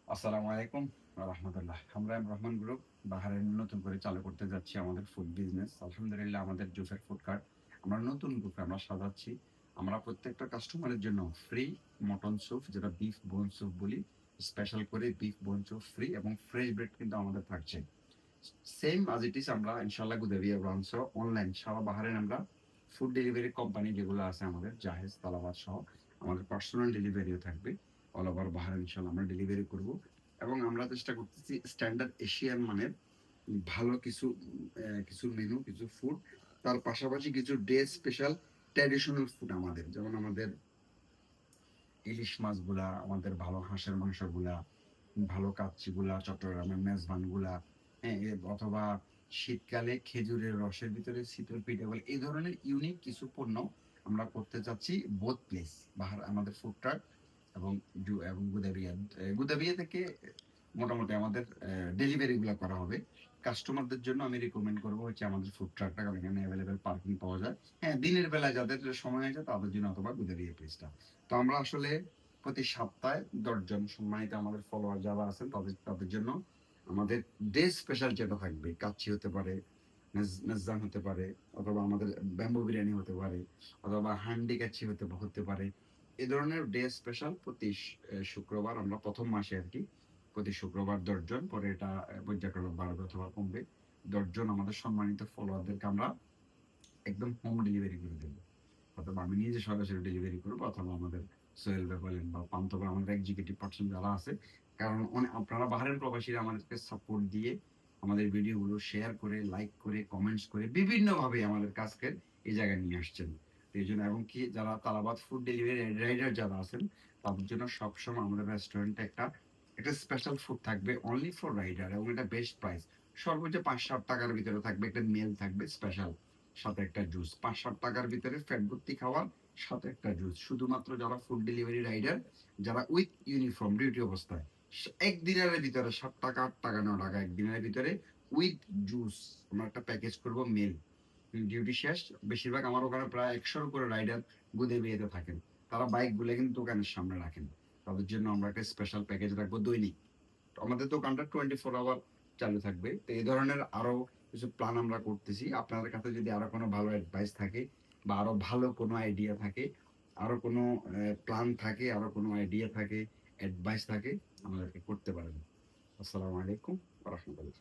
আসসালামু আলাইকুম রহমতুল্লাহ। আমরা রহমান গ্রুপ বাহারাইন নতুন করে চালু করতে যাচ্ছি আমাদের ফুড বিজনেস। আলহামদুলিল্লাহ আমাদের জুফের ফুড কার্ট আমরা নতুন গ্রুপে আমরা সাজাচ্ছি। আমরা প্রত্যেকটা কাস্টমারের জন্য ফ্রি মটন স্যুপ, যেটা বিফ বোন স্যুপ বলি, স্পেশাল করে বিফ বোন স্যুপ ফ্রি এবং ফ্রেশ ব্রেড কিন্তু আমাদের থাকছে। সেম আজ ইট ইজ আমরা ইনশাল্লাহ গুদাবিয়া ব্রাঞ্চ অনলাইন সারা বাহারাইন আমরা ফুড ডেলিভারি কোম্পানি যেগুলো আছে আমাদের জাহেজ তালাবাদ সহ আমাদের পার্সোনাল ডেলিভারিও থাকবে। অল ওভার বাহারাইন ইনশাল্লাহ আমরা ডেলিভারি করব এবং আমরা চেষ্টা করতেছি স্ট্যান্ডার্ড এশিয়ান মানের ভালো কিছু কিছু মেনু, কিছু ফুড, তার পাশাপাশি কিছু ডে স্পেশাল ট্র্যাডিশনাল ফুড আমাদের, যেমন আমাদের ইলিশ মাছগুলা, আমাদের ভালো হাঁসের মাংসগুলা, ভালো কাচ্চিগুলা, চট্টগ্রামের মেজবানগুলা, হ্যাঁ, অথবা শীতকালে খেজুরের রসের ভিতরে শীতল পিঠে বলে এই ধরনের ইউনিক কিছু পণ্য আমরা করতে চাচ্ছি বোথ প্লেস বাহার আমাদের ফুড ট্রাক এবং এবং গুদাবিয়া থেকে মোটামুটি আমাদের ডেলিভারি গুলো করা হবে। কাস্টমারদের জন্য আমি রিকমেন্ড করবো হচ্ছে আমাদের ফুড ট্রাকটা, কারণ এখানে অ্যাভেলেবেল পার্কিং পাওয়া যায়। হ্যাঁ, দিনের বেলায় যাদের সময় আছে তাদের জন্য, অথবা গুদাবিয়া প্লেসটা। তো আমরা আসলে প্রতি সপ্তাহে 10 জন সম্মানিত আমাদের ফলোয়ার যারা আছেন তাদের তাদের জন্য আমাদের ডে স্পেশাল যেটা থাকবে, কাচ্চি হতে পারে, মেজজান হতে পারে, অথবা আমাদের ব্যাম্বো বিরিয়ানি হতে পারে, অথবা হান্ডি কাচ্চি হতে হতে পারে। এই ধরনের ডে স্পেশাল প্রতি শুক্রবার আমরা প্রথম মাসে আর কি, প্রতি শুক্রবার 10 জন, পরে এটা পর্যায়ক্রমে বাড়বে অথবা কমবে। 10 জন আমাদের সম্মানিত ফলোয়ারদেরকে আমরা একদম হোম ডেলিভারি করে দেবো, অথবা আমি নিজে সরাসরি ডেলিভারি করবো, অথবা আমাদের সোহেল ভাই বলেন বা পান্ত বা আমাদের এক্সিকিউটিভ পার্সন যারা আছে। কারণ আপনারা বাহারেন প্রবাসীরা আমাদেরকে সাপোর্ট দিয়ে আমাদের ভিডিওগুলো শেয়ার করে, লাইক করে, কমেন্টস করে বিভিন্নভাবে আমাদের কাজকে এই জায়গায় নিয়ে আসছেন। তো এই জন্য, এবং কি যারা তালাবাদ ফুড ডেলিভারি রাইডার যারা আছেন তাদের জন্য সবসময় আমাদের রেস্টুরেন্টে একটা একটা স্পেশাল ফুড থাকবে অনলি ফর রাইডার, এবং এটা বেস্ট প্রাইস। সর্বোচ্চ 5-7 টাকার ভিতরে থাকবে, একটা মেল থাকবে স্পেশাল, সাথে একটা জুস। 5-7 টাকার ভিতরে ফ্যাট ভর্তি খাওয়ার সাথে একটা জুস, শুধুমাত্র যারা ফুড ডেলিভারি রাইডার, যারা উইথ ইউনিফর্ম ডিউটি অবস্থায়, একদিনের ভিতরে 7 টাকা, 8 টাকা, 9 টাকা, একদিনের ভিতরে উইথ জুস আমরা একটা প্যাকেজ করব মেল। ডিউটি শেষ, বেশিরভাগ আমার ওখানে প্রায় 100-র উপরে রাইডার গুদে বিয়েতে থাকেন, তারা বাইক গুলো কিন্তু দোকানের সামনে রাখেন। তাদের জন্য আমরা একটা স্পেশাল প্যাকেজ রাখবো দৈনিক। আমাদের দোকানটা 24 আওয়ার চালু থাকবে। তো এই ধরনের আরো কিছু প্ল্যান আমরা করতেছি। আপনাদের কাছে যদি আরো কোনো ভালো অ্যাডভাইস থাকে বা আরো ভালো কোনো আইডিয়া থাকে, আরো কোনো প্ল্যান থাকে, আরো কোনো আইডিয়া থাকে, অ্যাডভাইস থাকে, আমাদেরকে করতে পারেন। আসসালামু আলাইকুম ওয়া রাহমাতুল্লাহ।